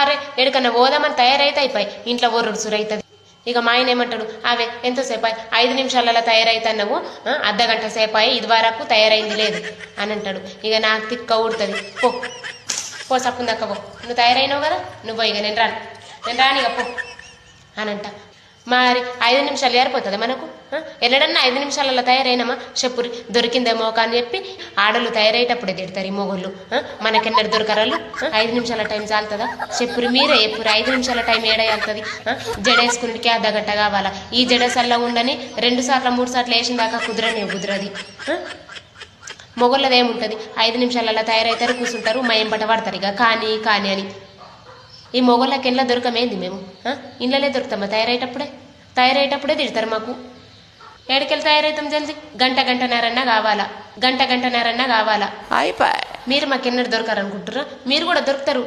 అరే ఎక్కడికన్నా పోదామని తయారైతే అయిపోయి ఇంట్లో ఒర్రుడు సురైతుంది. ఇక మా ఆయన ఏమంటాడు, అవే ఎంతసేపు 5 నిమిషాలలో తయారైతున్నావు, అర్ధగంట సేపు ఇది వరకు తయారైంది లేదు అని అంటాడు. ఇక నాకు తిక్క ఊడుతుంది. పో సప్పుందక్క పో, నువ్వు తయారైనావు కదా, నువ్వు ఇక నేను రాను ఇక పో అని అంట. మరి 5 నిమిషాలు ఏరిపోతుంది మనకు? ఎన్నడన్నా 5 నిమిషాలలో తయారైనామా చెప్పురి, దొరికిందేమో అని చెప్పి ఆడలు తయారయ్యేటప్పుడే తిడతారు ఈ మొగుళ్ళు. మనకెన్నడు దొరకరాళ్ళు? 5 నిమిషాల టైం చాలుతుందా చెప్పురి? మీరే ఎప్పుడు 5 నిమిషాల టైం ఏడవుతుంది? జడేసుకునికి అర్ధగంట కావాలా? ఈ జడసల్లా ఉండని 2 సార్లు 3 సార్లు వేసిన దాకా కుదరది. మొగుళ్ళది ఏముంటుంది? 5 నిమిషాలలో తయారవుతారు, కూర్చుంటారు, మా ఎంబట పడతారు ఇక కానీ అని. ఈ మొగోళ్ళకి ఇంట్లో దొరకమేంది మేము? ఇంట్లోనే దొరుకుతామా? తయారయ్యేటప్పుడే తిడతారు మాకు. ఏడికెళ్ళి తయారవుతాం జల్దీ? గంటన్నరన్నా కావాలా. మీరు మాకెన్నడు దొరకారనుకుంటారా? మీరు కూడా దొరుకుతారు.